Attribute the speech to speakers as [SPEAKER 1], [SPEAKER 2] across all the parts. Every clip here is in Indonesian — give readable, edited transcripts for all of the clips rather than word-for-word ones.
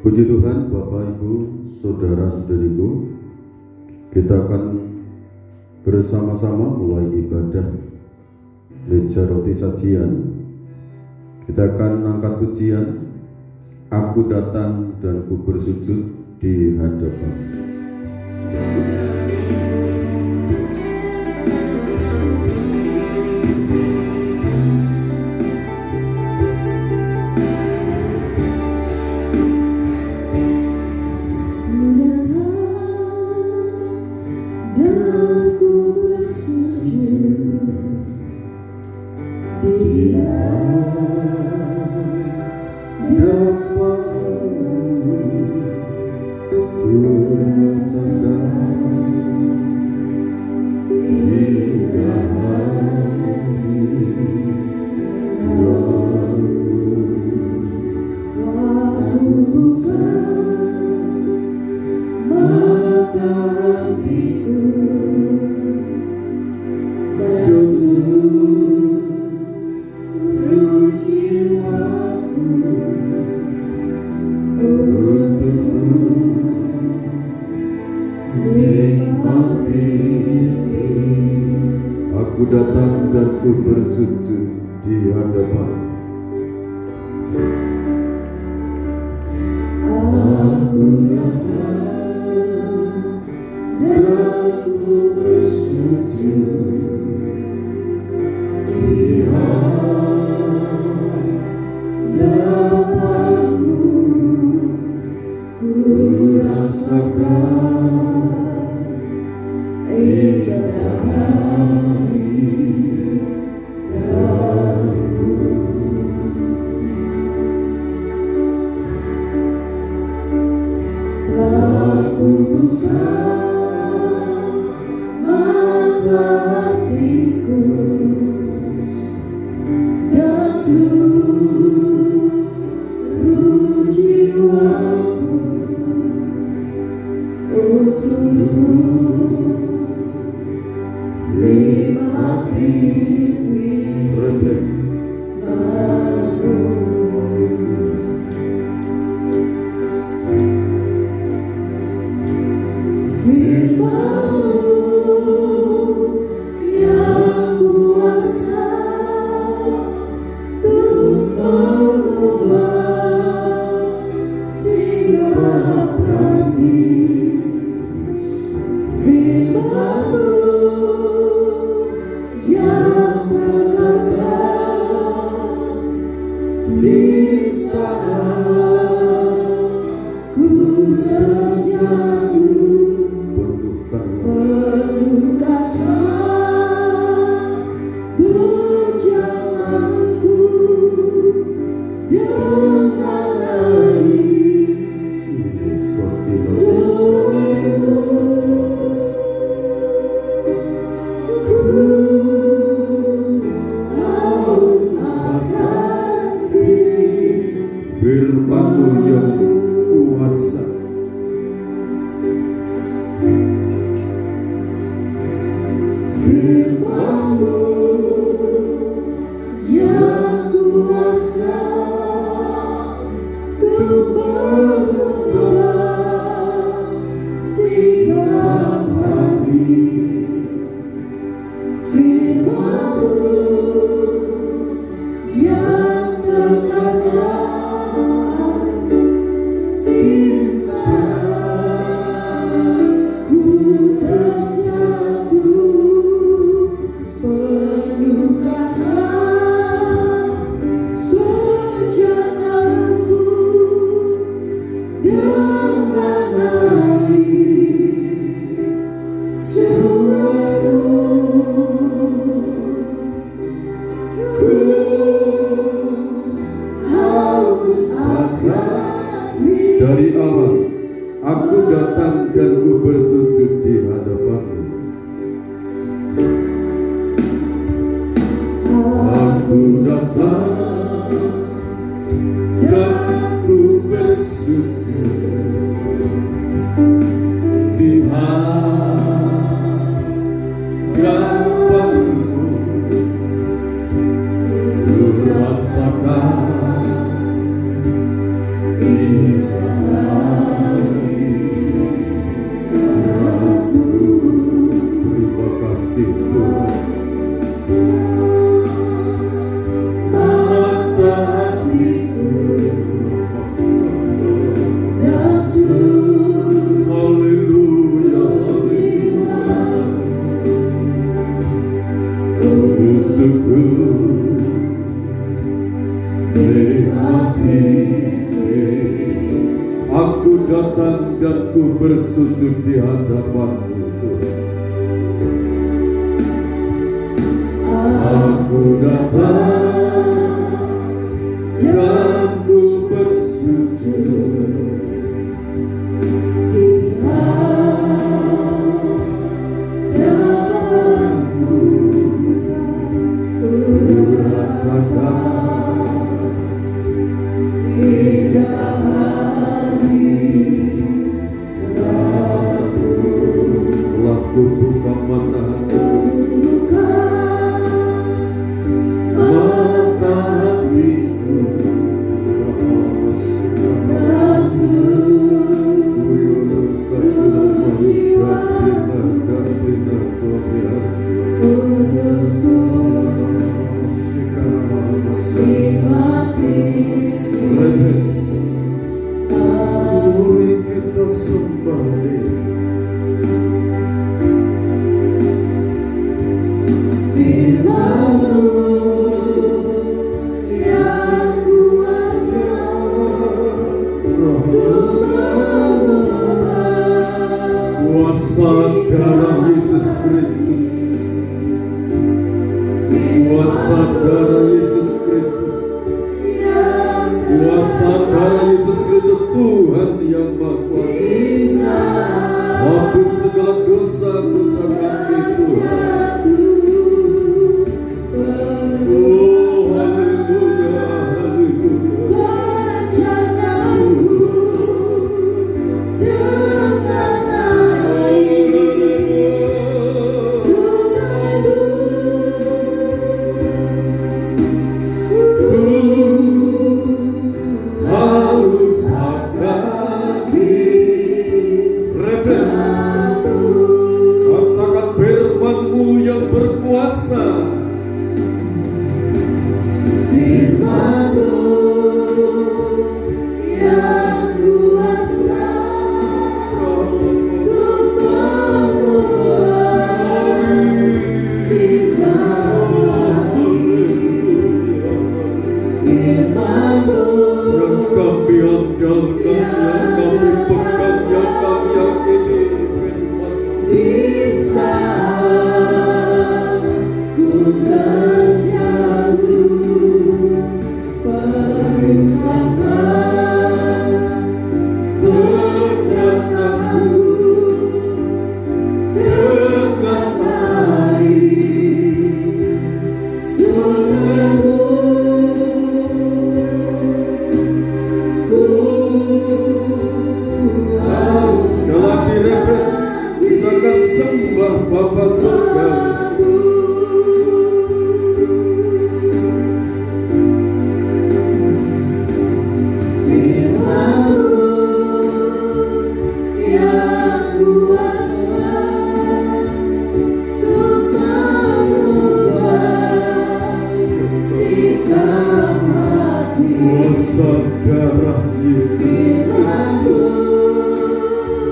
[SPEAKER 1] Puji Tuhan, Bapak, Ibu, Saudara-saudariku, kita akan bersama-sama mulai ibadah Gereja Roti Sajian. Kita akan angkat pujian, Aku datang dan ku bersujud di hadapan. Aku datang dan ku bersujud di hadapan. Aku datang dan ku bersujud di hadapan-Mu. Ku rasakan dari Allah. Aku datang dan ku bersujud di hadapan-Mu. Aku datang dan ku bersujud di hadapan-Mu. Ku rasakan bersujud di hadapan-Mu Tuhan. Aku datang dan ku bersujud di hadapan-Mu. Ku rasakan indah hadirat-Mu. Telah ku buka mata hatiku,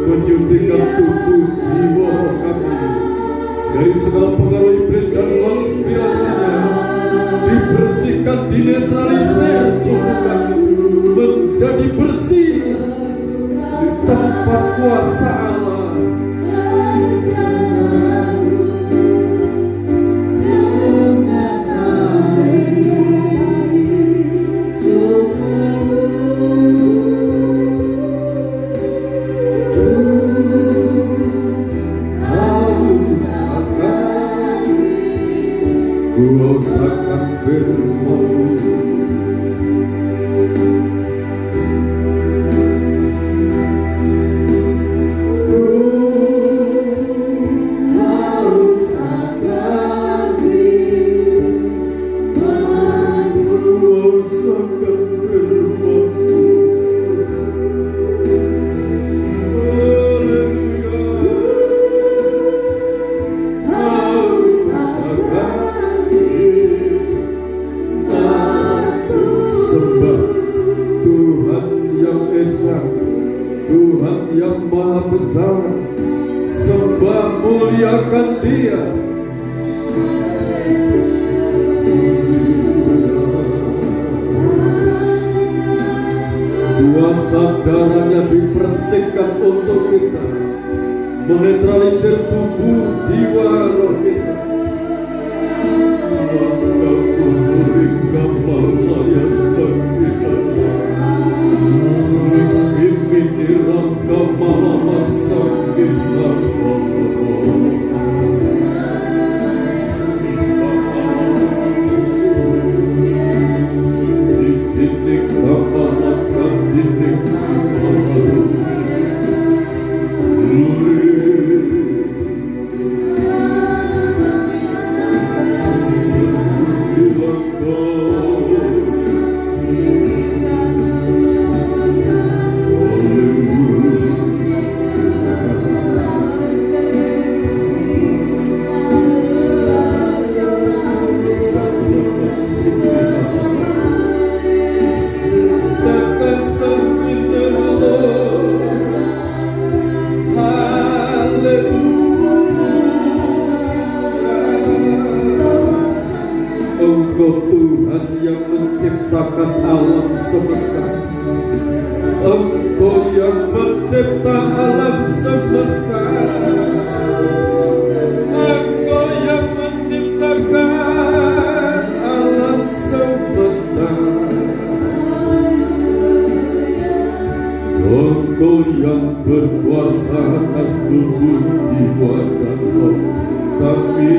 [SPEAKER 1] menyucikan tubuh jiwa kami dari segala pengaruh iblis dan konspirasinya, dibersihkan, dinetralisir tubuh kami menjadi bersih di tempat kuasa Allah. Kuasakan firman-Mu, Tuhan yang Maha Besar, sembah muliakan Dia. Kuasa darahnya dipercikkan untuk kita. menetralisir tubuh, jiwa, roh kita. Engkau Tuhan yang menciptakan alam semesta. Engkau yang mencipta alam semesta. Engkau yang menciptakan alam semesta. Engkau yang berkuasa atas tubuh, jiwa, dan roh kami.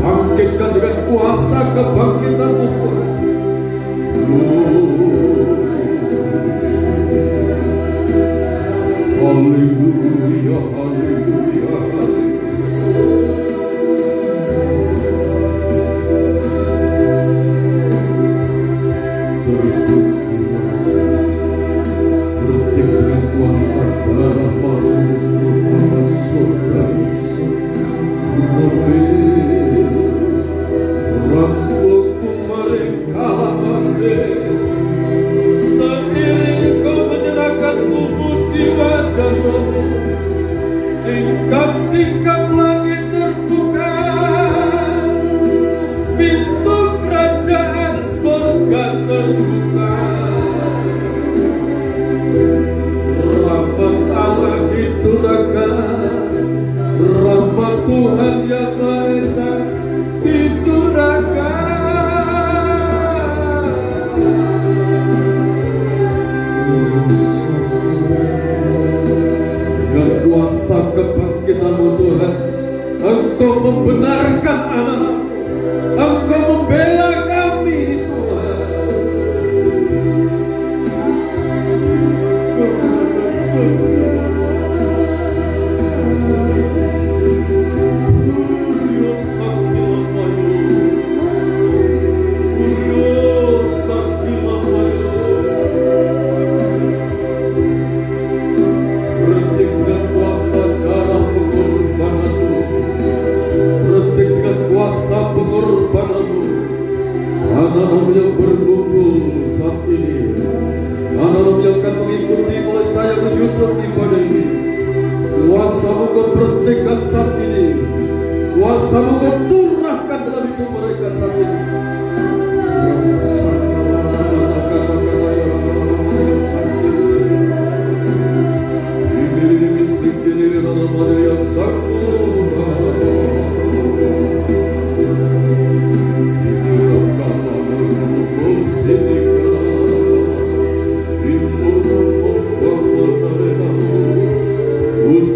[SPEAKER 1] Bangkitkan dengan kuasa kebangkitan-Mu. Haleluya, haleluya, bercik dengan kuasa darah Yesus surga. Rampuku mereka masih sendiri Kau menyerahkan tubuh, jiwa, dan rohmu. Tingkap-tingkap langit terbuka, pintu kerajaan surga terbuka. Rahmat Allah dicurahkan, rahmat Tuhan yang Maha Esa dicurahkan. Dengan kuasa kebangkitan-Mu Tuhan, Engkau membenarkan anak-Mu, Engkau membela kami Tuhan. Pengorbanan-Mu, anak-Mu yang berkumpul saat ini, anak-Mu yang akan mengikuti mulai tayangan YouTube ibadah ini. Kuasa-Mu Kau percikan saat ini, kuasa-Mu Kau curahkan dalam hidup mereka saat ini.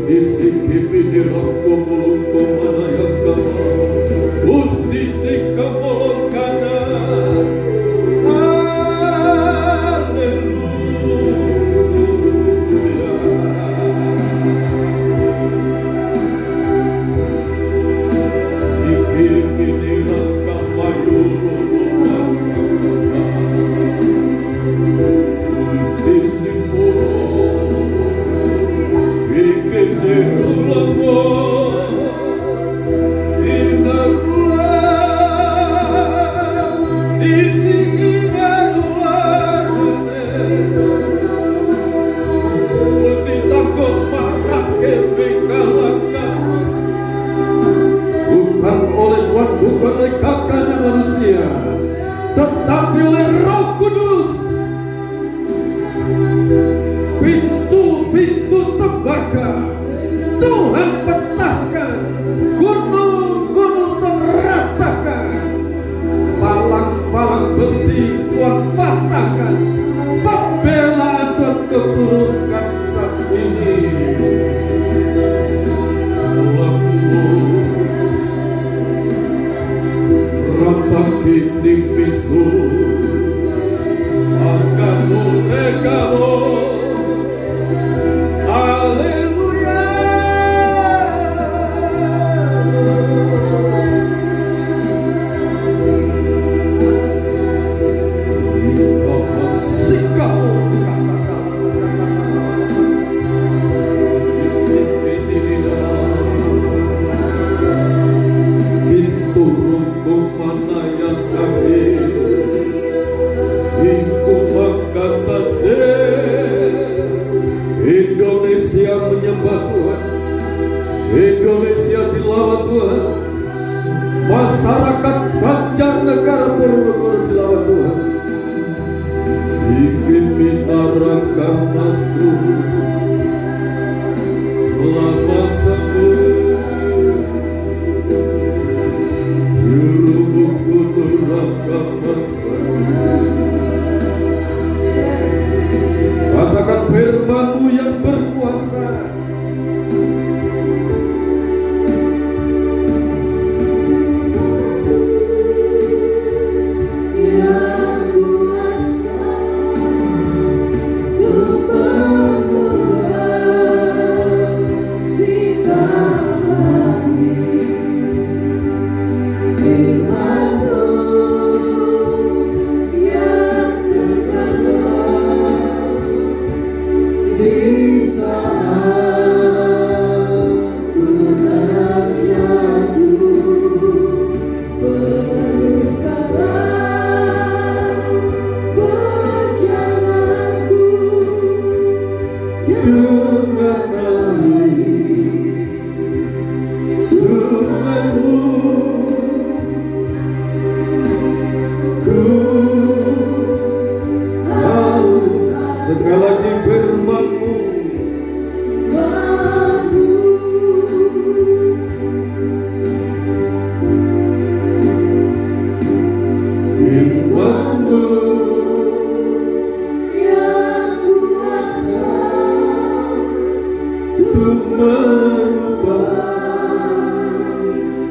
[SPEAKER 1] Isi kimi dirangkum mulungkum manayakama. manusia, tetapi oleh Roh Kudus. Pintu-pintu tembaga Tuhan pecahkan, gunung-gunung terratakan, palang-palang besi Tuhan patahkan, pembelaan Tuhan keturunkan saat ini. Ratakini misu Akamu rekamu. Haleluya. Indonesia menyembah Tuhan, Indonesia dilawat Tuhan, masyarakat Banjarnegara Purwokerto dilawat Tuhan. Bikin minarakan masuk lama sembuh, juru buku neraka masuk. Katakan firman-Mu yang berkuasa. Sekali lagi firman-Mu, firman-Mu yang kuasa untuk merubah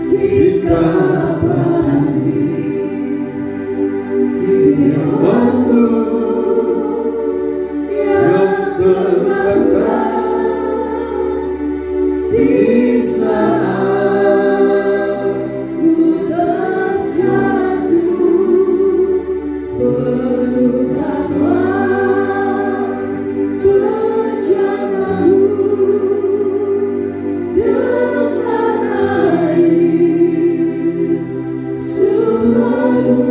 [SPEAKER 1] sikap hati. Firman-Mu terkekang di saat ku terjatuh, pelukkanlah bencanamu dengan air selalu.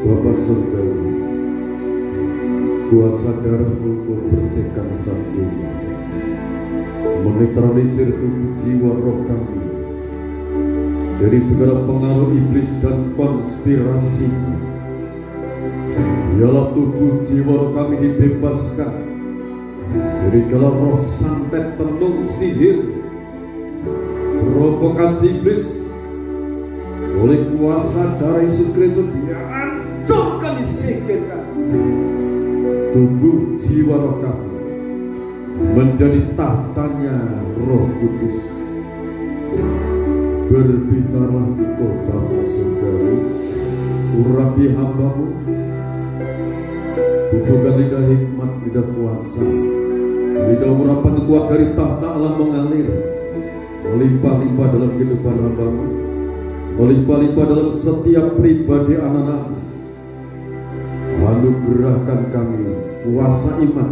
[SPEAKER 1] Bapa surga, kuasa darah-Mu Kau percikan saat ini menetralisir tubuh jiwa roh kami dari segala pengaruh iblis dan konspirasi. Biarlah tubuh jiwa roh kami dibebaskan dari segala roh santet, tenung, sihir, provokasi iblis. Oleh kuasa darah Yesus Kristus dia hancurkan, disingkirkan. Tubuh jiwa roh kami menjadi tahtanya Roh Kudus. Berbicaralah Engkau Bapa surgawi, urapi hamba-Mu, bubuhkan lidah hikmat, lidah kuasa, lidah urapan kuat dari tahta Allah mengalir melimpah-limpah dalam kehidupan hamba-Mu. melimpah-limpah dalam setiap pribadi anak-anak. Anugerahkan kami kuasa iman,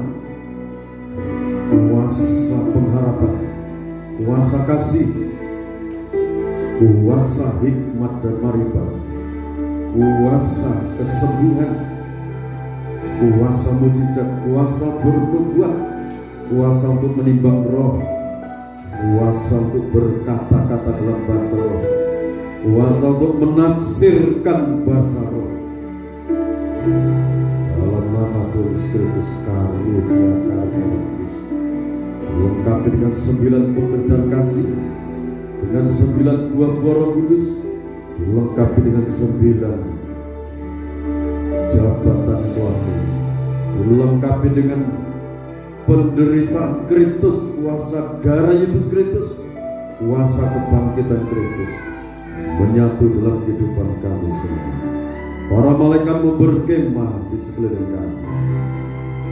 [SPEAKER 1] kuasa pengharapan, kuasa kasih, kuasa hikmat dan marifat, kuasa kesembuhan, kuasa mujizat, kuasa bernubuat, kuasa untuk menimbang roh, kuasa untuk berkata-kata dalam bahasa roh, kuasa untuk menafsirkan bahasa roh. Dalam nama Tuhan Yesus Kristus, karuniakan Kristus, lengkapi dengan 9 pekerjaan kasih, dengan 9 buah Roh Kudus, lengkapi dengan 9 jabatan kuasa, dilengkapi dengan penderitaan Kristus, kuasa darah Yesus Kristus, kuasa kebangkitan Kristus menyatu dalam kehidupan kami semua. Para malaikatmu berkemah di sekeliling kami.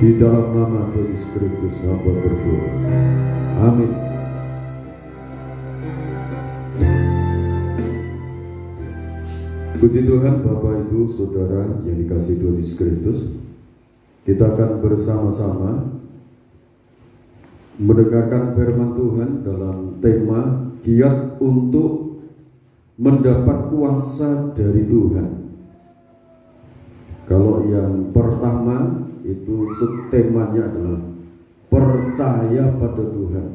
[SPEAKER 1] Di dalam nama Tuhan Yesus Kristus hamba berdoa. Amin. Puji Tuhan, Bapak Ibu Saudara yang dikasihi Tuhan Yesus Kristus, kita akan bersama-sama mendengarkan firman Tuhan dalam tema giat untuk mendapat kuasa dari Tuhan. Kalau yang pertama itu subtemanya adalah percaya pada Tuhan.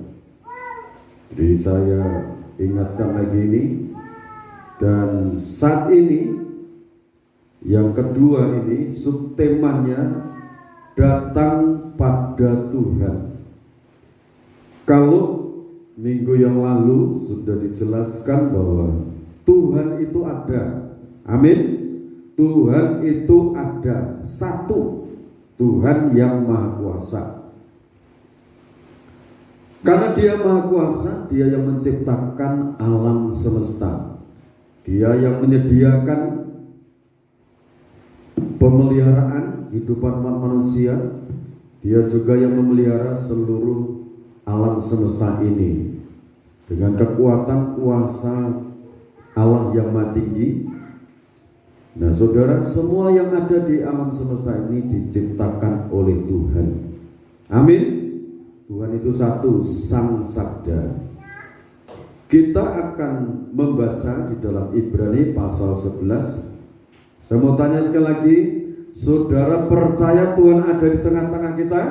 [SPEAKER 1] Jadi saya ingatkan lagi ini. Dan saat ini yang kedua ini subtemanya datang pada Tuhan. Kalau minggu yang lalu sudah dijelaskan bahwa Tuhan itu ada. Amin. Tuhan itu ada satu, Tuhan yang Maha Kuasa. Karena Dia Maha Kuasa, Dia yang menciptakan alam semesta, Dia yang menyediakan pemeliharaan kehidupan manusia, Dia juga yang memelihara seluruh alam semesta ini dengan kekuatan kuasa Allah yang Maha Tinggi. Nah saudara, semua yang ada di alam semesta ini diciptakan oleh Tuhan. Amin. Tuhan itu satu, Sang Sabda. Kita akan membaca di dalam Ibrani pasal 11. Saya mau tanya sekali lagi, saudara percaya Tuhan ada di tengah-tengah kita?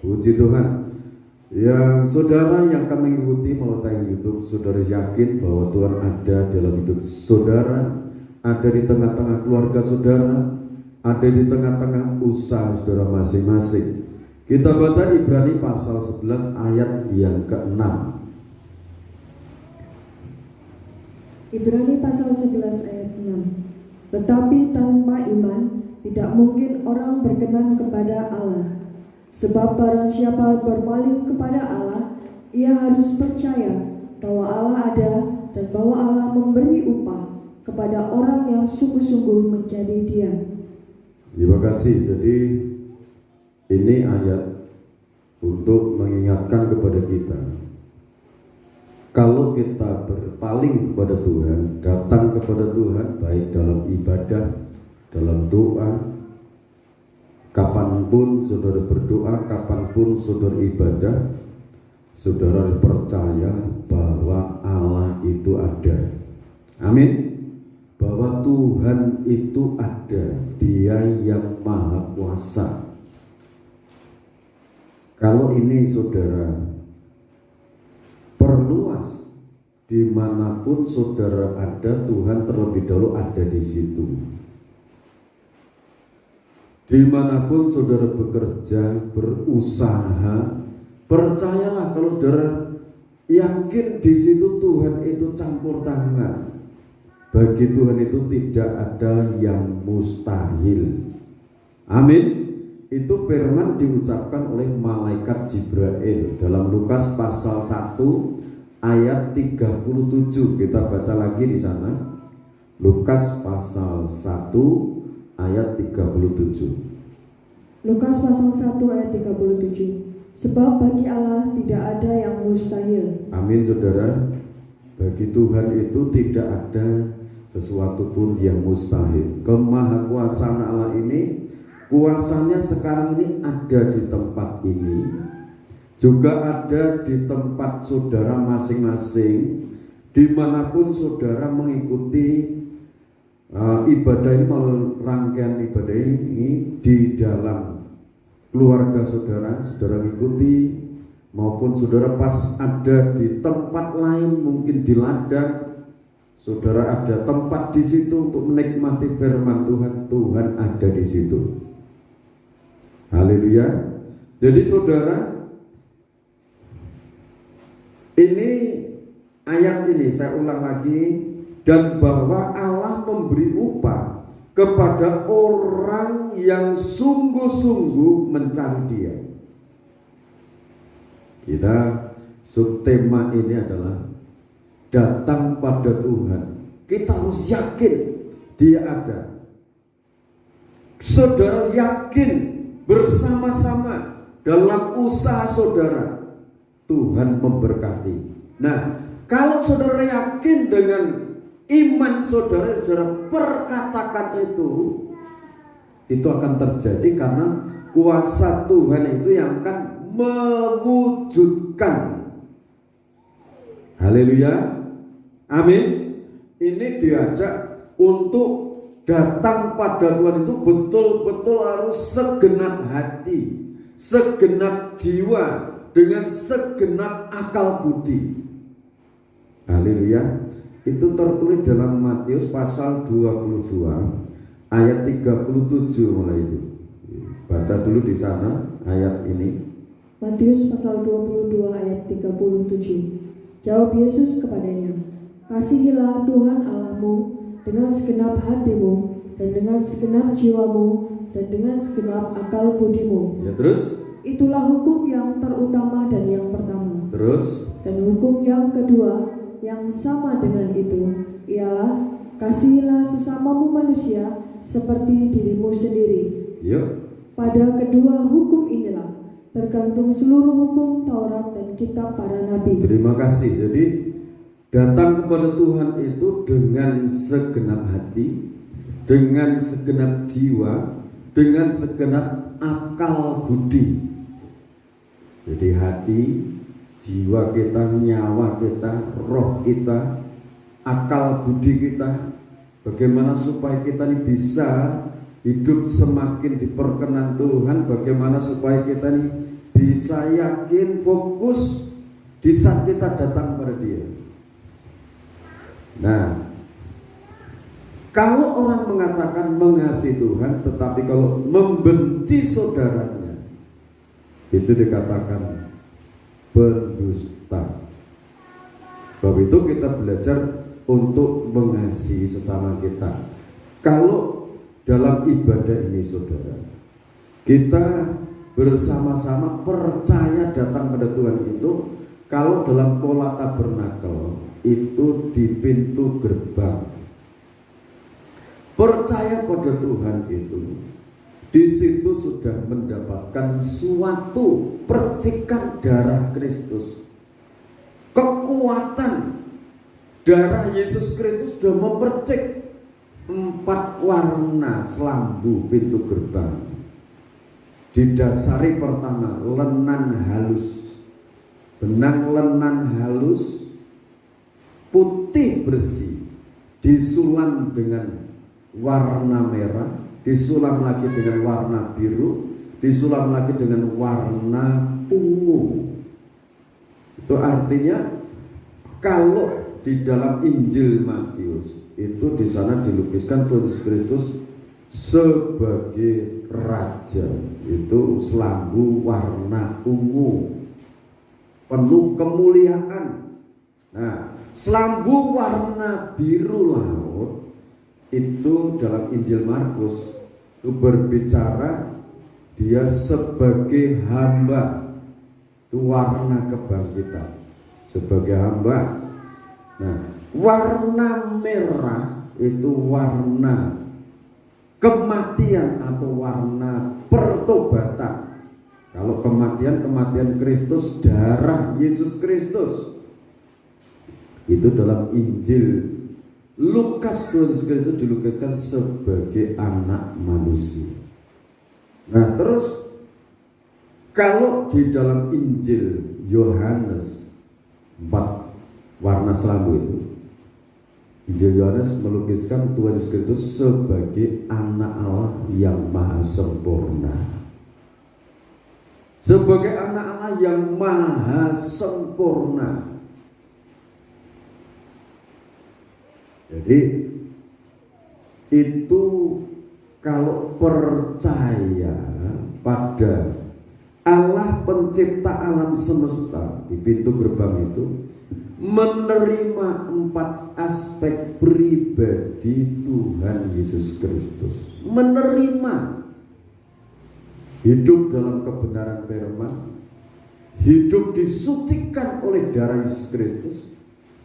[SPEAKER 1] Puji Tuhan. Yang saudara yang akan mengikuti melalui tayangan YouTube, saudara yakin bahwa Tuhan ada dalam hidup saudara, ada di tengah-tengah keluarga saudara, ada di tengah-tengah usaha saudara masing-masing. Kita baca Ibrani pasal 11 ayat yang ke-6.
[SPEAKER 2] Ibrani pasal 11 ayat 6. Tetapi tanpa iman tidak mungkin orang berkenan kepada Allah. Sebab barang siapa berpaling kepada Allah, ia harus percaya bahwa Allah ada dan bahwa Allah memberi upah kepada orang yang sungguh-sungguh mencari Dia.
[SPEAKER 1] Terima kasih. Jadi ini ayat untuk mengingatkan kepada kita, kalau kita berpaling kepada Tuhan, datang kepada Tuhan, baik dalam ibadah, dalam doa, kapanpun saudara berdoa, kapanpun saudara ibadah, saudara percaya bahwa Allah itu ada. Amin. Bahwa Tuhan itu ada, Dia yang Maha Kuasa. Kalau ini saudara perluas, dimanapun saudara ada, Tuhan terlebih dahulu ada di situ. Dimanapun saudara bekerja, berusaha, percayalah kalau saudara yakin di situ Tuhan itu campur tangan. Bagi Tuhan itu tidak ada yang mustahil. Amin. Itu firman diucapkan oleh malaikat Jibril dalam Lukas pasal 1 ayat 37. Kita baca lagi di sana. Lukas pasal 1 ayat 37.
[SPEAKER 2] Lukas pasal 1 ayat 37. Sebab bagi Allah tidak ada yang mustahil.
[SPEAKER 1] Amin saudara. Bagi Tuhan itu tidak ada sesuatu pun yang mustahil. Kemahakuasaan Allah ini, kuasanya sekarang ini ada di tempat ini, juga ada di tempat saudara masing-masing, dimanapun saudara mengikuti ibadah ini, melalui rangkaian ibadah ini di dalam keluarga saudara, saudara mengikuti, maupun saudara pas ada di tempat lain, mungkin di ladang, saudara ada tempat di situ untuk menikmati firman Tuhan, Tuhan ada di situ. Haleluya. Jadi saudara, ini ayat ini saya ulang lagi, dan bahwa Allah memberi upah kepada orang yang sungguh-sungguh mencari Dia. Kita subtema ini adalah datang pada Tuhan. Kita harus yakin Dia ada. Saudara yakin bersama-sama dalam usaha saudara, Tuhan memberkati. Nah, kalau saudara yakin dengan iman saudara, saudara perkatakan itu akan terjadi karena kuasa Tuhan itu yang akan mewujudkan. Haleluya, amin. Ini diajak untuk datang pada Tuhan itu betul-betul harus segenap hati, segenap jiwa, dengan segenap akal budi. Haleluya. Itu tertulis dalam Matius pasal 22 ayat 37 mulai itu. Baca dulu di sana ayat ini.
[SPEAKER 2] Matius pasal 22 ayat 37. Jawab Yesus kepadanya, kasihilah Tuhan Allahmu dengan segenap hatimu, dan dengan segenap jiwamu, dan dengan segenap akal budimu.
[SPEAKER 1] Ya, terus?
[SPEAKER 2] Itulah hukum yang terutama dan yang pertama.
[SPEAKER 1] Terus?
[SPEAKER 2] Dan hukum yang kedua yang sama dengan itu ialah kasihilah sesamamu manusia seperti dirimu sendiri.
[SPEAKER 1] Yuk.
[SPEAKER 2] Pada kedua hukum inilah tergantung seluruh hukum Taurat dan kitab para nabi.
[SPEAKER 1] Terima kasih. Jadi datang kepada Tuhan itu dengan segenap hati, dengan segenap jiwa, dengan segenap akal budi. Jadi hati, jiwa kita, nyawa kita, roh kita, akal budi kita, bagaimana supaya kita ini bisa hidup semakin diperkenan Tuhan, bagaimana supaya kita ini bisa yakin, fokus di saat kita datang pada Dia. Nah, kalau orang mengatakan mengasihi Tuhan tetapi kalau membenci saudaranya, itu dikatakan berdusta. Sebab itu kita belajar untuk mengasihi sesama kita. Kalau dalam ibadah ini saudara, kita bersama-sama percaya datang pada Tuhan itu, kalau dalam pola tabernakel itu di pintu gerbang. Percaya pada Tuhan itu, di situ sudah mendapatkan suatu percikan darah Kristus. Kekuatan darah Yesus Kristus sudah memercik 4 warna selambu pintu gerbang. Didasari pertama lenan halus, benang lenan halus, putih bersih, disulam dengan warna merah, disulam lagi dengan warna biru, disulam lagi dengan warna ungu. Itu artinya kalau di dalam Injil Matius itu di sana dilukiskan Tuhan Yesus Kristus sebagai raja, itu selambu warna ungu, penuh kemuliaan. Nah, selambu warna biru laut itu dalam Injil Markus itu berbicara dia sebagai hamba, itu warna kebangkitan sebagai hamba. Nah, warna merah itu warna kematian atau warna pertobatan. Kalau kematian Kristus, darah Yesus Kristus. Itu dalam Injil Lukas, Tuhan Yesus Kristus dilukiskan sebagai anak manusia. Nah terus kalau di dalam Injil Yohanes 4 warna selambu itu, Injil Yohanes melukiskan Tuhan Yesus Kristus sebagai anak Allah yang maha sempurna. Sebagai anak Allah yang maha sempurna. Jadi itu kalau percaya pada Allah pencipta alam semesta di pintu gerbang itu menerima 4 aspek pribadi Tuhan Yesus Kristus. Menerima hidup dalam kebenaran firman, hidup disucikan oleh darah Yesus Kristus.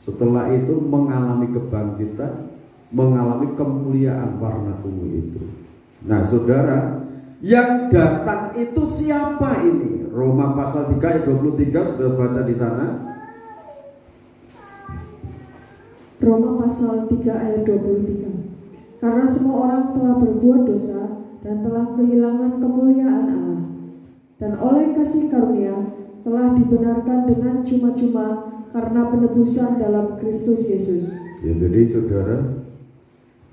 [SPEAKER 1] Setelah itu mengalami kebangkitan, mengalami kemuliaan warna ungu itu. Nah saudara, yang datang itu siapa ini? Roma pasal 3 ayat 23 sudah baca di sana.
[SPEAKER 2] Roma pasal 3 ayat 23. Karena semua orang telah berbuat dosa dan telah kehilangan kemuliaan Allah, dan oleh kasih karunia telah dibenarkan dengan cuma-cuma karena penebusan dalam Kristus Yesus.
[SPEAKER 1] Ya, jadi saudara,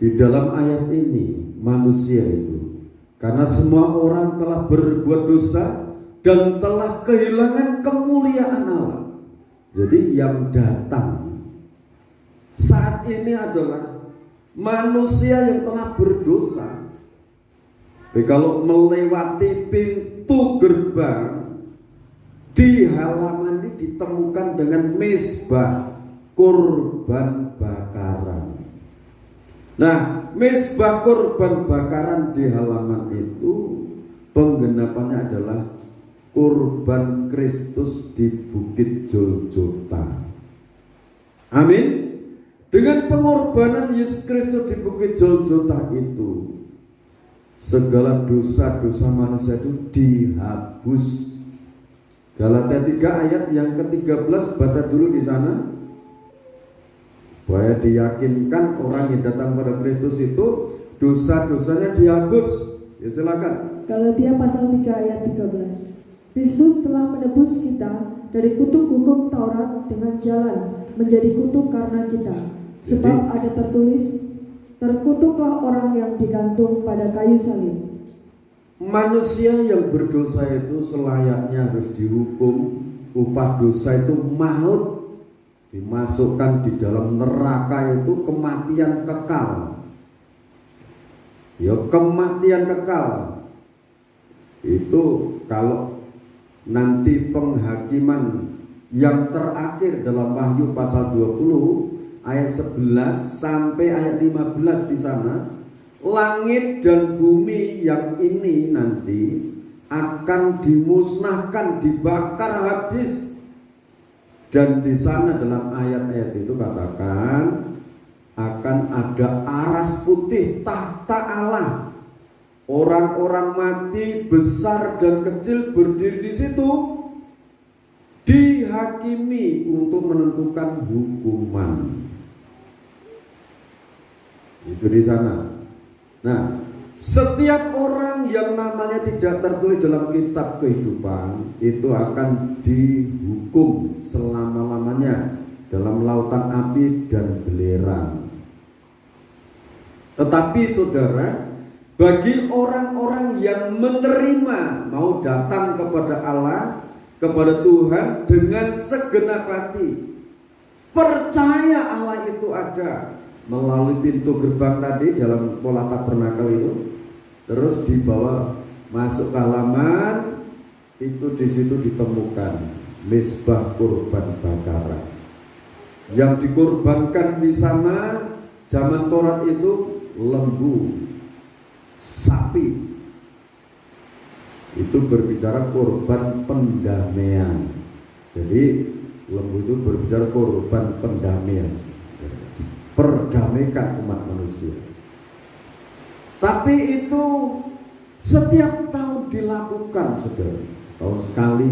[SPEAKER 1] di dalam ayat ini manusia itu, karena semua orang telah berbuat dosa dan telah kehilangan kemuliaan Allah. Jadi yang datang saat ini adalah manusia yang telah berdosa. Jadi kalau melewati pintu gerbang, di halaman ini ditemukan dengan mezbah kurban bakaran. Nah, mezbah kurban bakaran di halaman itu penggenapannya adalah kurban Kristus di Bukit Golgota. Amin. Dengan pengorbanan Yesus Kristus di Bukit Golgota itu, segala dosa-dosa manusia itu dihapus. Galatia 3 ayat yang ke-13, baca dulu di sana. Supaya diyakinkan orang yang datang pada Kristus itu dosa-dosanya dihapus. Ya silakan.
[SPEAKER 2] Galatia pasal 3 ayat 13. Kristus telah menebus kita dari kutuk hukum Taurat dengan jalan menjadi kutuk karena kita. Sebab ada tertulis, terkutuklah orang yang digantung pada kayu salib.
[SPEAKER 1] Manusia yang berdosa itu selayaknya harus dihukum. Upah dosa itu maut, dimasukkan di dalam neraka itu kematian kekal. Ya kematian kekal. Itu kalau nanti penghakiman yang terakhir dalam Wahyu pasal 20 ayat 11 sampai ayat 15 di sana, langit dan bumi yang ini nanti akan dimusnahkan, dibakar habis. Dan di sana dalam ayat-ayat itu katakan akan ada aras putih tahta Allah. Orang-orang mati besar dan kecil berdiri di situ, dihakimi untuk menentukan hukuman. Itu di sana. Nah, setiap orang yang namanya tidak tertulis dalam kitab kehidupan itu akan dihukum selama-lamanya dalam lautan api dan belerang. Tetapi saudara, bagi orang-orang yang menerima, mau datang kepada Allah, kepada Tuhan dengan segenap hati, percaya Allah itu ada melalui pintu gerbang tadi dalam pola tabernakel itu, terus dibawa masuk ke halaman itu, di situ ditemukan mezbah kurban bakaran. Yang dikorbankan di sana zaman Taurat itu lembu, sapi. Itu berbicara korban pendamaian. Jadi lembu itu berbicara korban pendamaian, perdamaikan umat manusia. Tapi itu setiap tahun dilakukan, saudara, setahun sekali.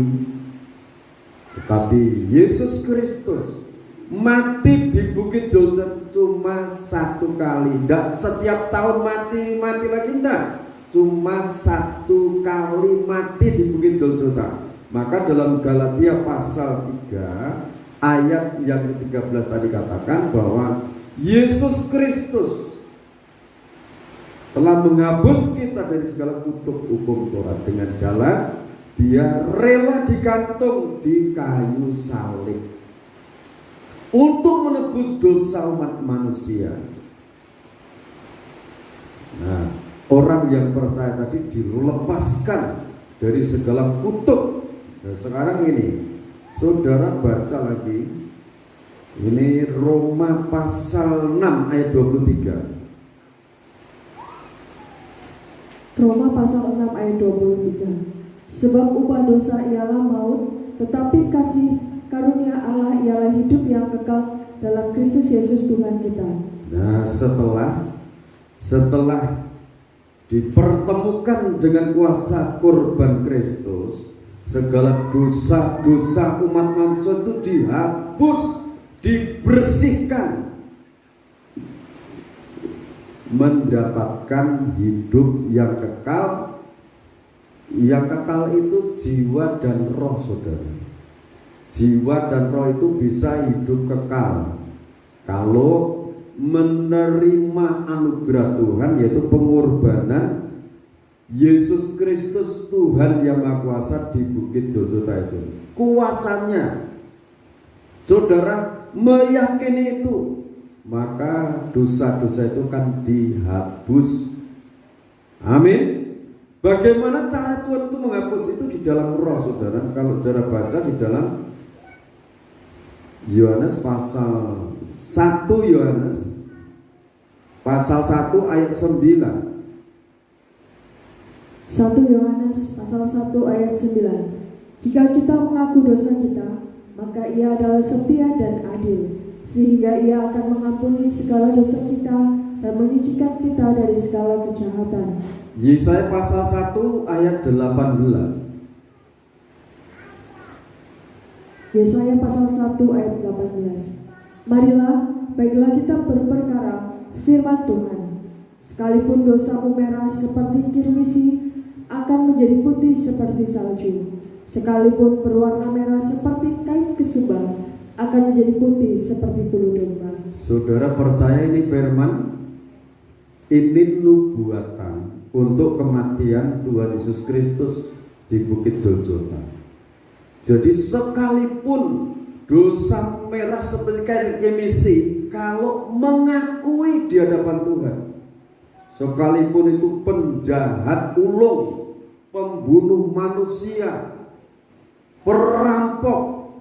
[SPEAKER 1] Tetapi Yesus Kristus mati di Bukit Golgota cuma satu kali, tidak setiap tahun mati lagi, tidak, cuma satu kali mati di Bukit Golgota. Maka dalam Galatia pasal 3 ayat yang ke-13 tadi katakan bahwa Yesus Kristus telah menghapus kita dari segala kutuk hukum Taurat dengan jalan Dia rela digantung di kayu salib untuk menebus dosa umat manusia. Nah, orang yang percaya tadi dilepaskan dari segala kutuk. Nah, sekarang ini, saudara baca lagi. Ini Roma pasal 6 ayat 23.
[SPEAKER 2] Roma pasal 6 ayat 23. Sebab upah dosa ialah maut, tetapi kasih karunia Allah ialah hidup yang kekal dalam Kristus Yesus Tuhan kita. Nah,
[SPEAKER 1] setelah dipertemukan dengan kuasa korban Kristus, segala dosa-dosa umat manusia itu dihapus, dibersihkan, mendapatkan hidup yang kekal. Yang kekal itu jiwa dan roh, saudara. Jiwa dan roh itu bisa hidup kekal kalau menerima anugerah Tuhan, yaitu pengorbanan Yesus Kristus Tuhan yang Maha Kuasa di Bukit Golgota itu. Kuasanya, saudara meyakini itu, maka dosa-dosa itu kan dihapus. Amin. Bagaimana cara Tuhan itu menghapus itu? Di dalam roh, saudara. Kalau saudara baca di dalam Yohanes pasal 1, Yohanes pasal 1 ayat 9.
[SPEAKER 2] 1 Yohanes pasal 1 ayat 9. Jika kita mengaku dosa kita, maka Ia adalah setia dan adil, sehingga Ia akan mengampuni segala dosa kita dan menyucikan kita dari segala kejahatan.
[SPEAKER 1] Yesaya pasal 1 ayat 18.
[SPEAKER 2] Yesaya pasal 1 ayat 18. Marilah, baiklah kita berperkara firman Tuhan. Sekalipun dosamu merah seperti kirmisi, akan menjadi putih seperti salju. Sekalipun berwarna merah seperti kain kesumba, akan menjadi putih seperti bulu domba.
[SPEAKER 1] Saudara percaya ini firman? Ini nubuatan untuk kematian Tuhan Yesus Kristus di Bukit Golgota. Jadi sekalipun dosa merah seperti kain kirmisi, kalau mengakui di hadapan Tuhan, sekalipun itu penjahat ulung, pembunuh manusia, perampok,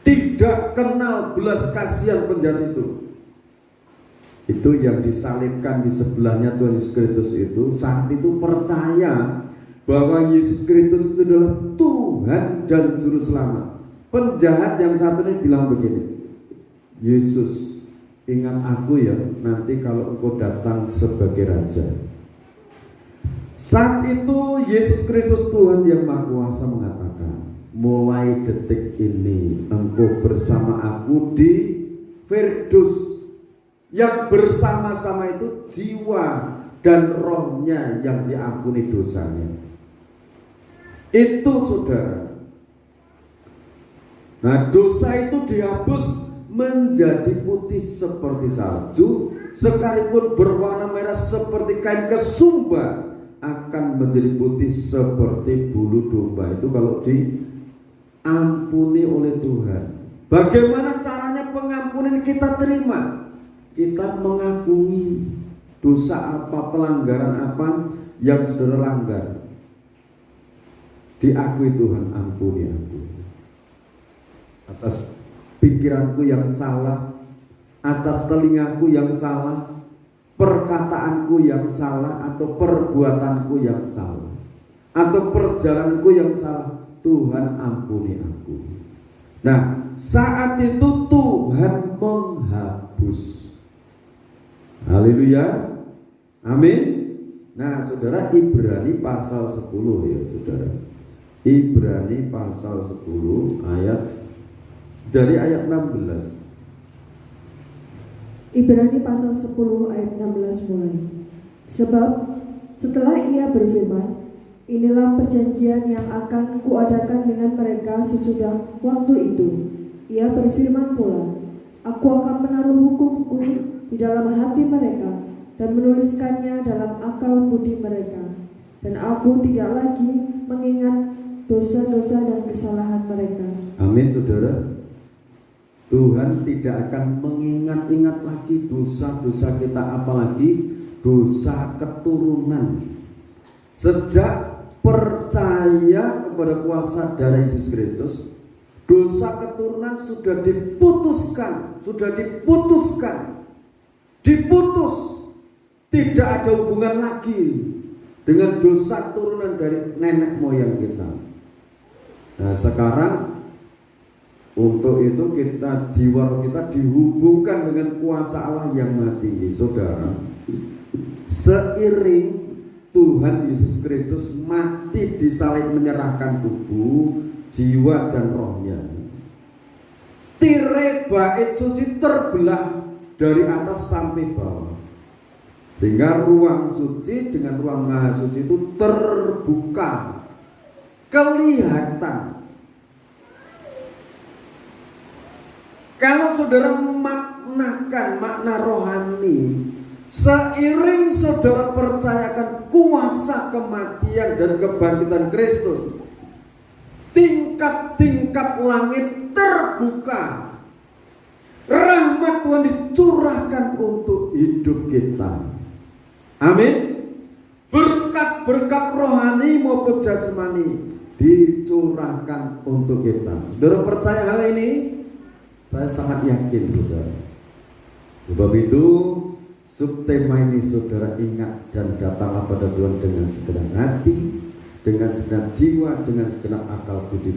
[SPEAKER 1] tidak kenal belas kasihan penjahat itu yang disalibkan di sebelahnya Tuhan Yesus Kristus itu, saat itu percaya bahwa Yesus Kristus itu adalah Tuhan dan Juru Selamat. Penjahat yang satu ini bilang begini, Yesus, ingat aku ya, nanti kalau engkau datang sebagai Raja. Saat itu Yesus Kristus Tuhan yang Maha Kuasa mengatakan, mulai detik ini engkau bersama aku di Firdus. Yang bersama-sama itu jiwa dan rohnya yang diampuni dosanya. Itu, saudara. Nah, dosa itu dihapus menjadi putih seperti salju, sekalipun berwarna merah seperti kain kesumba, akan menjadi putih seperti bulu domba. Itu kalau diampuni oleh Tuhan. Bagaimana caranya pengampunan kita terima? Kita mengakui dosa apa, pelanggaran apa yang saudara langgar. Diakui Tuhan, ampuni aku atas pikiranku yang salah, atas telingaku yang salah, perkataanku yang salah, atau perbuatanku yang salah, atau perjalananku yang salah. Tuhan, ampuni aku. Nah, saat itu Tuhan menghapus. Haleluya, amin. Nah, saudara, Ibrani pasal 10 ya, saudara. Ibrani pasal 10 ayat dari ayat 16.
[SPEAKER 2] Ibrani pasal 10 ayat 16 mulai. Sebab setelah ia berfirman, inilah perjanjian yang akan kuadakan dengan mereka sesudah waktu itu. Ia berfirman pula, aku akan menaruh hukumku di dalam hati mereka dan menuliskannya dalam akal budi mereka. Dan aku tidak lagi mengingat dosa-dosa dan kesalahan mereka.
[SPEAKER 1] Amin, saudara. Tuhan tidak akan mengingat-ingat lagi dosa-dosa kita, apalagi dosa keturunan. Sejak percaya kepada kuasa darah Yesus Kristus, dosa keturunan sudah diputuskan, diputus. Tidak ada hubungan lagi dengan dosa keturunan dari nenek moyang kita. Nah, sekarang untuk itu jiwa kita dihubungkan dengan kuasa Allah yang Maha Tinggi. Saudara, seiring Tuhan Yesus Kristus mati di salib menyerahkan tubuh, jiwa dan rohnya, tirai bait suci terbelah dari atas sampai bawah, sehingga ruang suci dengan ruang maha suci itu terbuka, kelihatan. Kalau saudara memaknakan makna rohani, seiring saudara percayakan kuasa kematian dan kebangkitan Kristus, tingkat-tingkat langit terbuka, rahmat Tuhan dicurahkan untuk hidup kita. Amin. Berkat-berkat rohani maupun jasmani dicurahkan untuk kita. Saudara percaya hal ini? Saya sangat yakin, saudara. Sebab itu subtema ini saudara ingat dan datanglah pada Tuhan dengan segenap hati, dengan segenap jiwa, dengan segenap akal budi.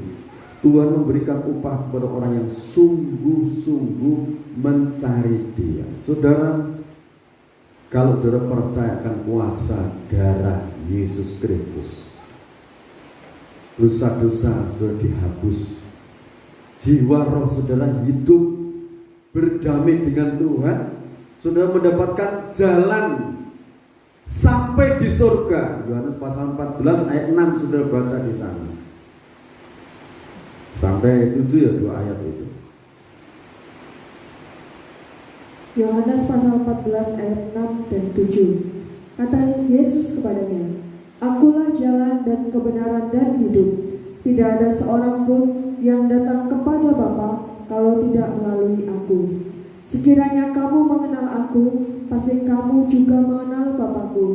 [SPEAKER 1] Tuhan memberikan upah kepada orang yang sungguh-sungguh mencari Dia. Saudara, kalau saudara percayakan kuasa darah Yesus Kristus, dosa-dosa sudah dihapus, jiwa roh saudara hidup berdamai dengan Tuhan, saudara mendapatkan jalan sampai di surga. Yohanes pasal 14 ayat 6 saudara baca di sana. Sampai 7 ya, 2 ayat itu.
[SPEAKER 2] Yohanes pasal 14 ayat 6 dan 7. Kata Yesus kepadanya, akulah jalan dan kebenaran dan hidup. Tidak ada seorang pun yang datang kepada Bapa kalau tidak melalui aku. Sekiranya kamu mengenal aku, pasti kamu juga mengenal Bapakku.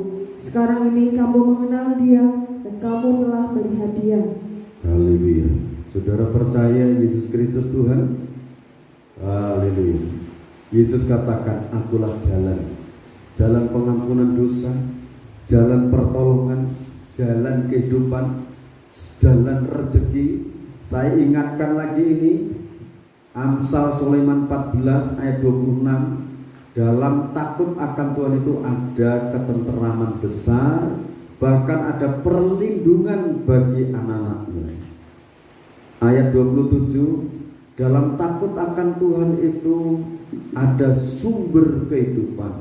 [SPEAKER 2] Sekarang ini kamu mengenal Dia dan kamu telah melihat Dia.
[SPEAKER 1] Haleluya. Saudara percaya Yesus Kristus Tuhan? Haleluya. Yesus katakan, akulah jalan, jalan pengampunan dosa, jalan pertolongan, jalan kehidupan, jalan rezeki. Saya ingatkan lagi ini, Amsal Sulaiman 14 ayat 26. Dalam takut akan Tuhan itu ada ketenteraman besar, bahkan ada perlindungan bagi anak-anaknya. Ayat 27, dalam takut akan Tuhan itu ada sumber kehidupan,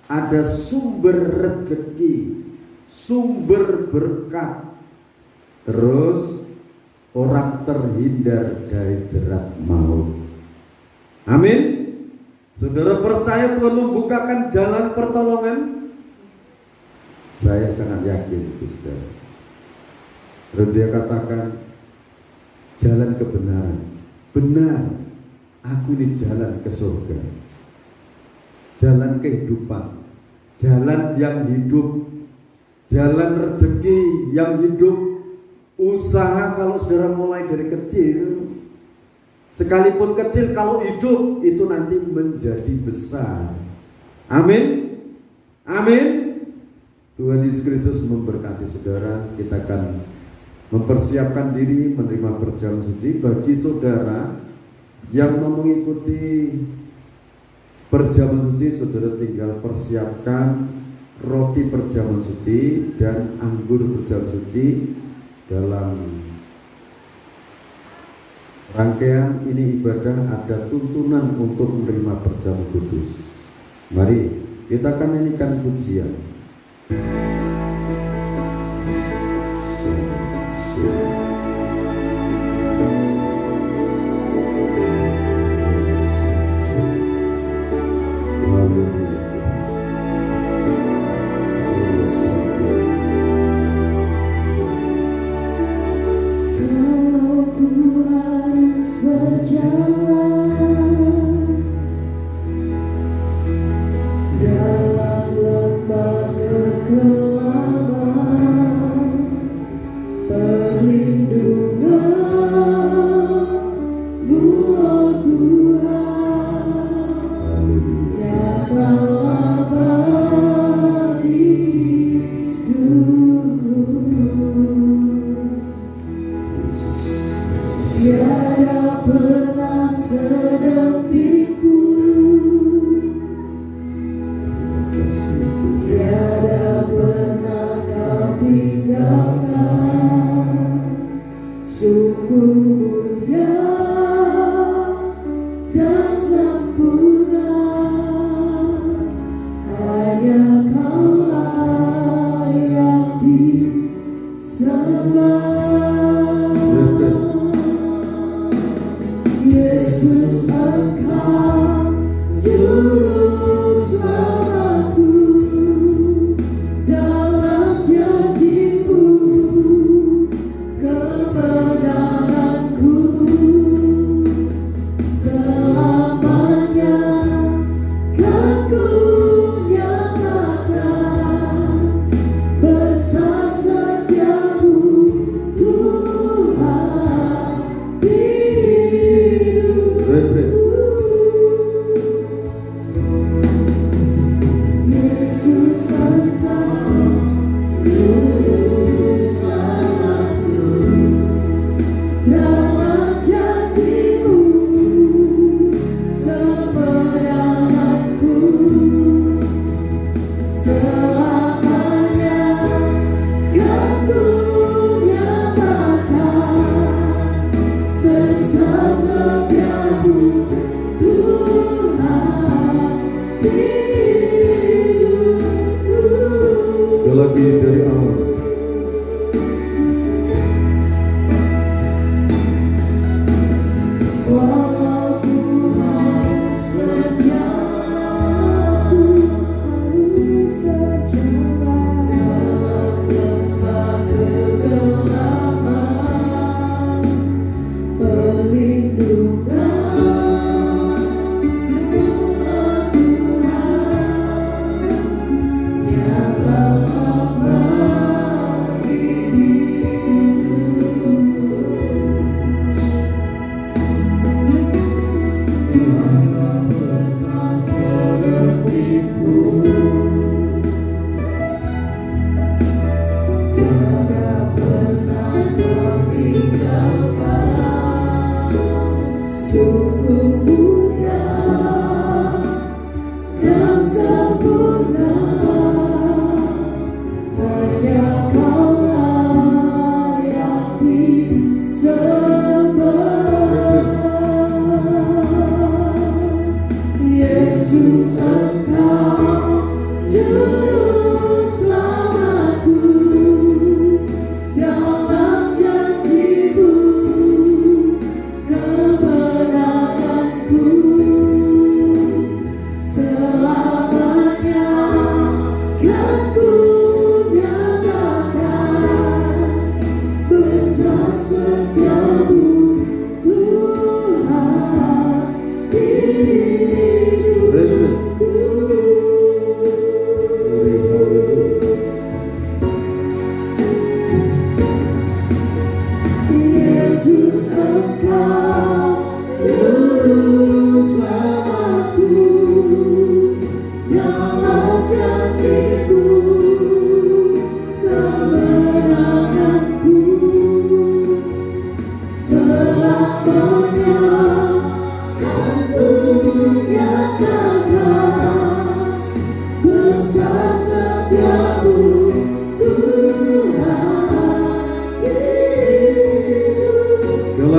[SPEAKER 1] ada sumber rezeki, sumber berkat. Terus orang terhindar dari jerat maut. Amin. Saudara percaya Tuhan membukakan jalan pertolongan? Saya sangat yakin itu, saudara. Terus dia katakan, jalan kebenaran. Benar, aku ini jalan ke surga, jalan kehidupan, jalan yang hidup, jalan rezeki yang hidup. Usaha kalau saudara mulai dari kecil, sekalipun kecil, kalau hidup itu nanti menjadi besar. Amin. Amin. Tuhan Yesus Kristus memberkati saudara. Kita akan mempersiapkan diri menerima perjamuan suci. Bagi saudara yang mau mengikuti perjamuan suci, saudara tinggal persiapkan roti perjamuan suci dan anggur perjamuan suci dalam Rangkaian ini ibadah ada tuntunan untuk menerima perjamuan kudus. Mari kita akan nyanyikan pujian.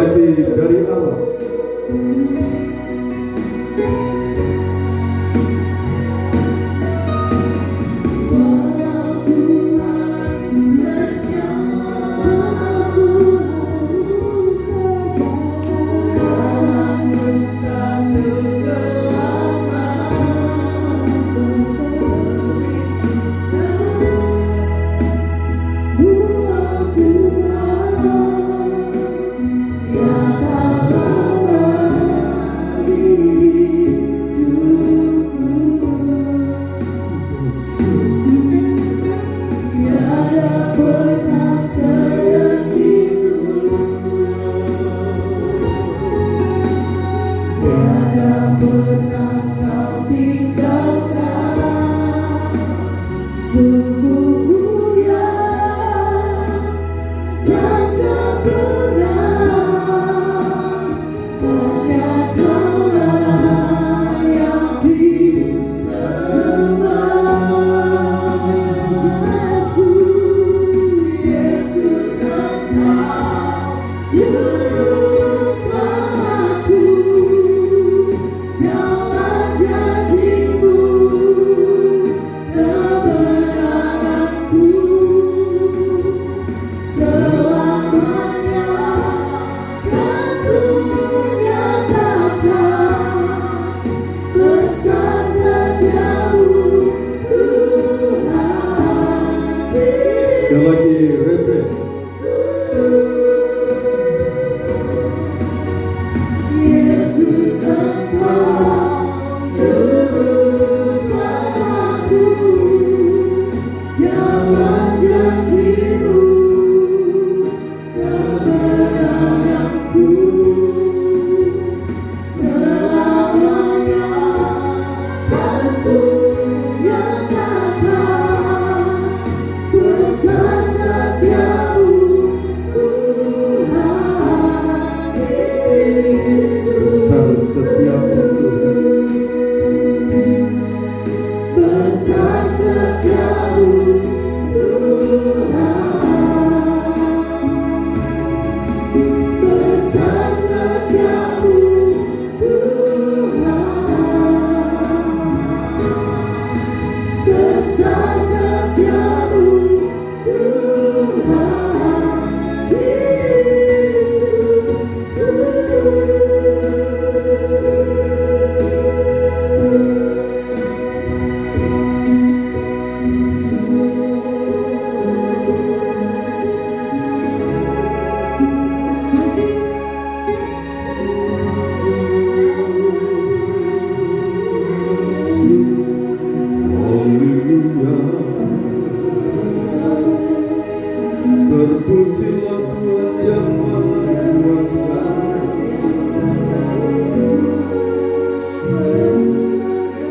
[SPEAKER 1] Sekali lagi dari Allah.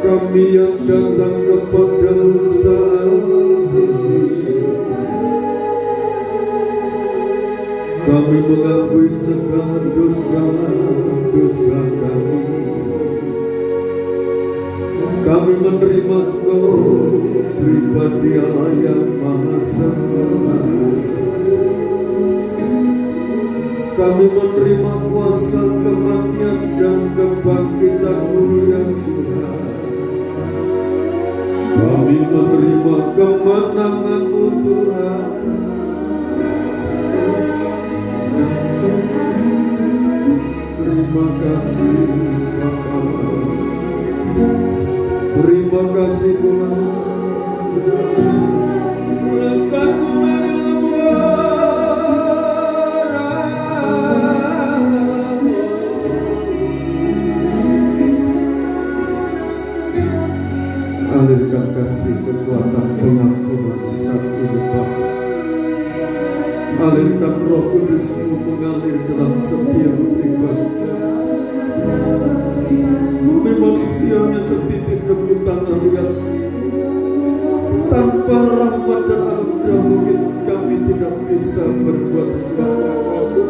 [SPEAKER 1] Kami yang datang kepadamu saat ini, kami mengakui segala dosa-dosa kami. Kami menerima Engkau pribadi Allah yang Maha Sempurna. Kami menerima kuasa kematian dan kebangkitan-Mu yang Tuhan. Kami menerima kemenangan-Mu Tuhan. Terima kasih Bapa. Terima kasih Tuhan. Letakku alirkan kasih kekuatan pengampunan saat ini Bapa. Alirkan Roh Kudus-Mu mengalir dalam setiap pribadi. Bumi manusianya seperti kebutaan liar. Tanpa rahmat dan anugerah mungkin kami tidak bisa berbuat sesuatu.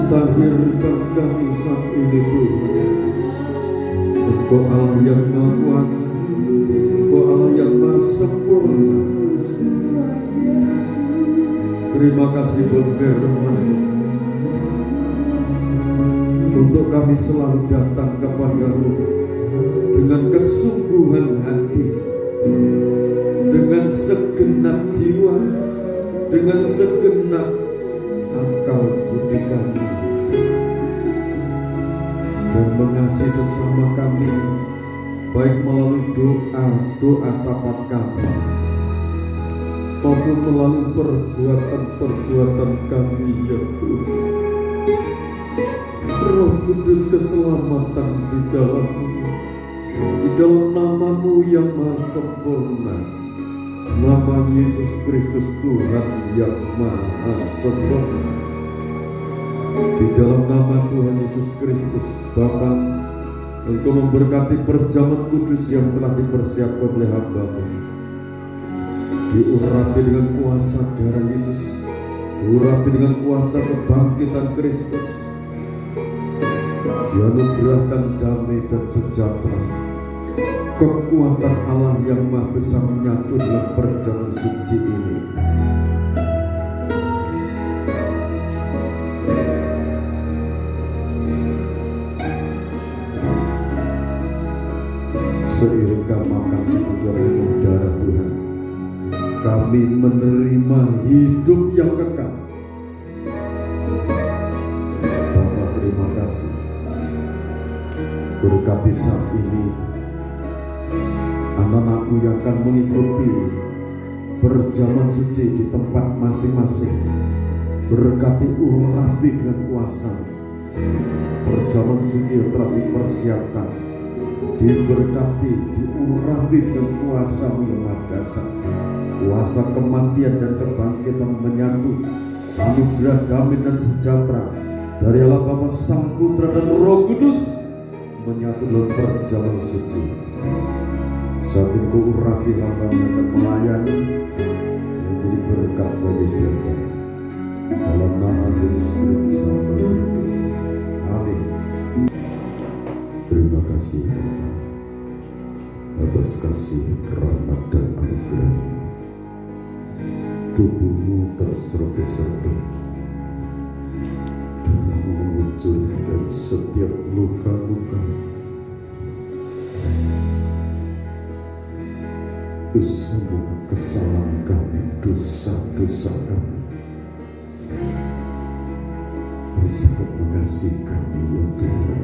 [SPEAKER 1] Tahirkan kami saat ini Tuhan. Engkau Allah yang Maha Kuasa, Engkau Allah yang Maha Sempurna. Terima kasih buat firman-Mu, untuk kami selalu datang kepada-Mu dengan kesungguhan hati, dengan segenap jiwa, dengan segenap akal budi kami, dan mengasihi sesama kami, baik melalui doa syafaat kami maupun melalui perbuatan kami ya Tuhan. Roh Kudus keselamatan di dalam nama-Mu yang Maha Sempurna, nama Yesus Kristus Tuhan yang Maha Sempurna. Di dalam nama Tuhan Yesus Kristus Bapa, Engkau memberkati perjamuan kudus yang telah dipersiapkan oleh hamba-Mu. Diurapi dengan kuasa darah Yesus, diurapi dengan kuasa kebangkitan Kristus, dianugerahkan damai dan sejahtera, kekuatan Allah yang Maha Besar menyatu dalam perjamuan suci ini. Seiring kami makan tubuh darah Tuhan, kami menerima hidup yang kekal. Bapa, terima kasih. Berkati saat ini anak-anakmu yang akan mengikuti perjamuan suci di tempat masing-masing. Berkati urapi dengan kuasa perjamuan suci yang telah dipersiapkan. Diberkati, diurapi dengan kuasa yang Maha Dasar, kuasa kematian dan kebangkitan menyatu, anugerah damai dan sejahtera dari Allah Bapa, Sang Putra dan Roh Kudus menyatu dalam perjamuan suci. Saat ini Kau urapi hamba yang akan melayani, menjadi berkat bagi setiap kami. Dalam nama Yesus Kristus hamba berdoa. Amin. Terima kasih atas kasih, rahmat dan anugerah. Tubuh-Mu terserobek-serobek, darah-Mu mengucur dari setiap luka-luka. Itu semua kesalahan kami, dosa-dosa kami. Kau sangat mengasihi kami ya Tuhan.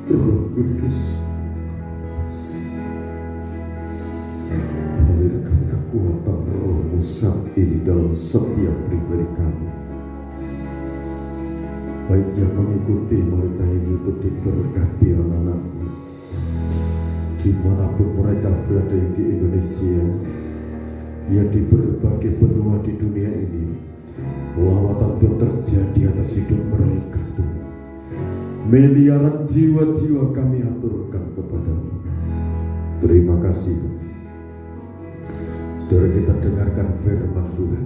[SPEAKER 1] Roh Kudus, alirkan kekuatan Roh-Mu saat ini dalam setiap pribadi kami. Baik yang mengikuti melalui YouTube, diberkati anak-anak-Mu dimanapun mereka berada di Indonesia, ya di berbagai benua di dunia ini. Lawatan Tuhan terjadi atas hidup mereka Tuhan. Miliaran jiwa-jiwa kami aturkan kepada-Mu. Terima kasih. Saudara, kita dengarkan firman Tuhan.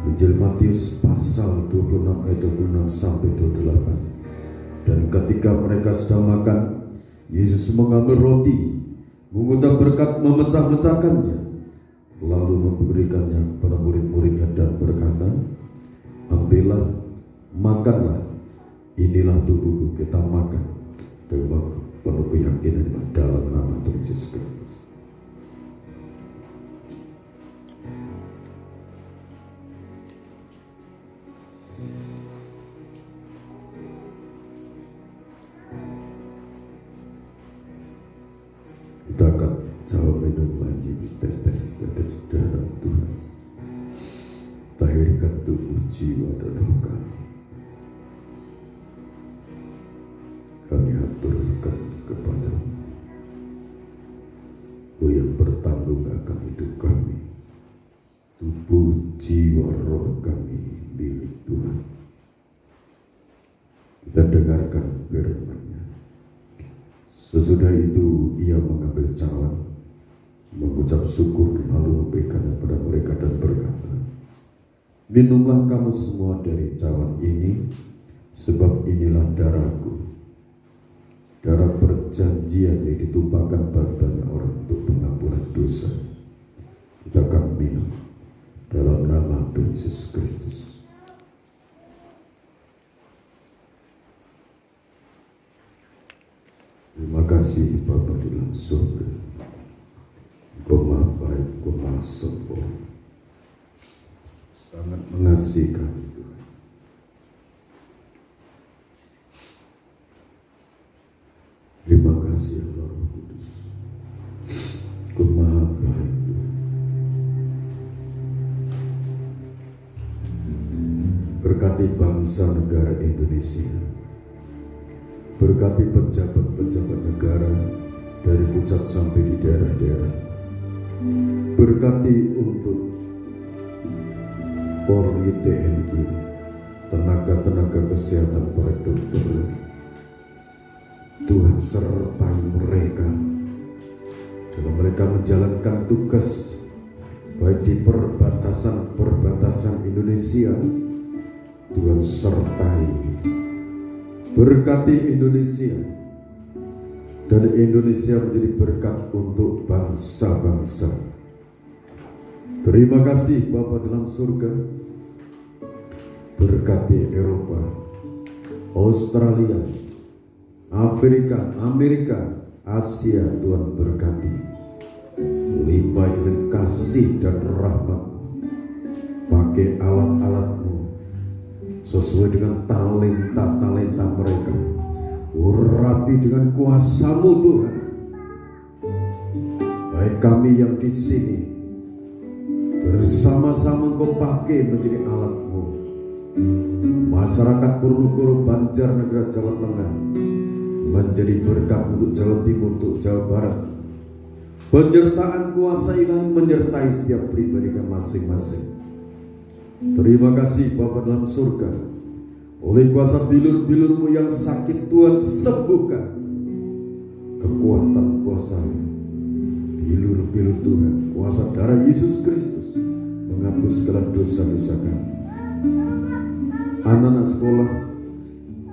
[SPEAKER 1] Injil Matius pasal 26 ayat 26 sampai 28. Dan ketika mereka sedang makan, Yesus mengambil roti, mengucap berkat, memecah-mecahkannya, lalu memberikannya kepada murid-muridnya dan berkata, ambillah, makanlah, inilah tubuhku, kita makan dengan penuh keyakinan dalam nama Tuhan Yesus Kristus. Kita akan jawab minum lagi tetes darah Tuhan. Tahirkan tubuh, jiwa dan roh kami. Kami aturkan kepada-Mu. Kau yang bertanggung akan hidup kami. Tubuh, jiwa, roh kami milik Tuhan. Kita dengarkan firman-Nya. Sesudah itu ia mengambil cawan, mengucap syukur, lalu memberikannya kepada mereka dan berkata, minumlah kamu semua dari cawan ini, sebab inilah darahku, darah perjanjian yang ditumpahkan bagi banyak orang untuk pengampunan dosa. Kita akan minum dalam nama Tuhan Yesus Kristus. Terima kasih Bapa di dalam surga. Engkau Maha baik, Engkau Maha sempurna, sangat mengasihi kami Tuhan. Terima kasih Allah Roh Kudus. Engkau Maha baik Tuhan. Berkati bangsa negara Indonesia. Berkati pejabat-pejabat negara dari pusat sampai di daerah-daerah. Berkati untuk Polri, TNI, tenaga-tenaga kesehatan, para dokter. Tuhan sertai mereka dalam mereka menjalankan tugas, baik di perbatasan Indonesia. Tuhan sertai, berkati Indonesia, dan Indonesia menjadi berkat untuk bangsa-bangsa. Terima kasih Bapa dalam surga. Berkati Eropa, Australia, Afrika, Amerika, Asia. Tuhan berkati, limpah dengan kasih dan rahmat. Pakai alat-alatmu sesuai dengan talenta mereka. Urapi dengan kuasa-Mu Tuhan, baik kami yang di sini bersama-sama Engkau pakai menjadi alat-Mu. Masyarakat Purwokerto, Banjarnegara, Jawa Tengah menjadi berkat untuk Jawa Timur, untuk Jawa Barat. Penyertaan kuasa Ilahi menyertai setiap pribadi masing-masing. Terima kasih Bapa dalam surga. Oleh kuasa bilur-bilur-Mu yang sakit, Tuhan sembuhkan. Kekuatan kuasa bilur-bilur Tuhan, kuasa darah Yesus Kristus menghapus segala dosa-dosa kami. Anak-anak sekolah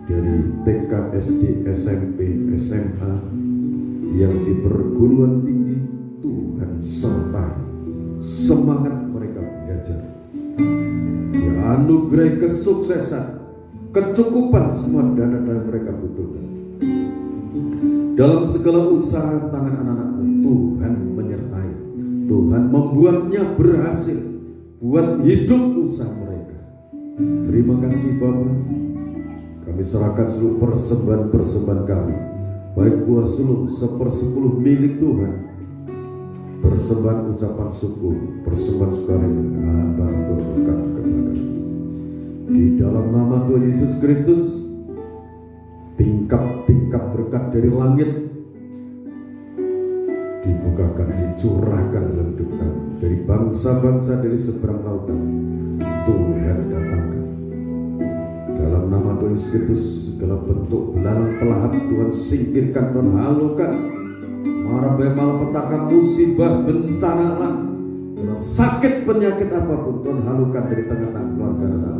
[SPEAKER 1] dari TK, SD, SMP, SMA yang di perguruan tinggi, Tuhan sertai semangat mereka belajar. Dianugerahi kesuksesan, kecukupan semua dana-dana mereka butuhkan. Dalam segala usaha tangan anak-anak-Mu, Tuhan menyertai. Tuhan membuatnya berhasil buat hidup usaha mereka. Terima kasih Bapa. Kami serahkan seluruh persembahan kami, baik buah sulung 1/10 milik Tuhan, persembahan ucapan syukur, persembahan sukarela, Hamba turunkan kepada di dalam nama Tuhan Yesus Kristus. Tingkap-tingkap berkat dari langit dibukakan, dicurahkan dalam hidup kami. Dari bangsa-bangsa, dari seberang lautan, Tuhan datangkan. Dalam nama Tuhan Yesus Kristus, segala bentuk belalang pelahap Tuhan singkirkan, Tuhan halukan. Mara malapetaka, musibah, bencana alam, sakit penyakit apapun, Tuhan halukan dari tengah-tengah keluarga anak.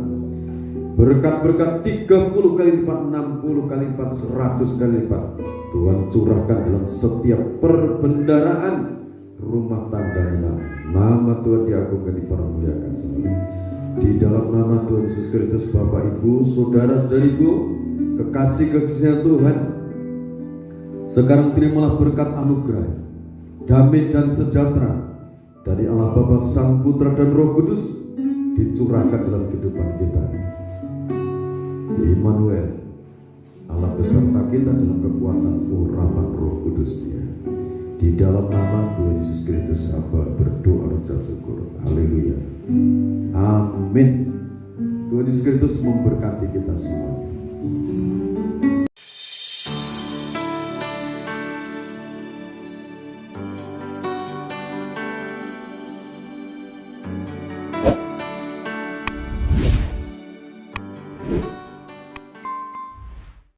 [SPEAKER 1] Berkat-berkat 30 kali lipat, 60 kali lipat, 100 kali lipat Tuhan curahkan dalam setiap perbendaharaan rumah tangga. Nama Tuhan diagungkan, dipermuliakan selalu. Di dalam nama Tuhan Yesus Kristus, Bapak, Ibu, saudara-saudariku, kekasih-kekasihnya Tuhan, sekarang terimalah berkat anugerah, damai dan sejahtera dari Allah Bapa, Sang Putra dan Roh Kudus dicurahkan dalam kehidupan kita. Immanuel, Allah beserta kita dalam kekuatan urapan Roh Kudus Dia. Di dalam nama Tuhan Yesus Kristus hamba berdoa dan ucap syukur. Haleluya. Amin. Tuhan Yesus Kristus memberkati kita semua.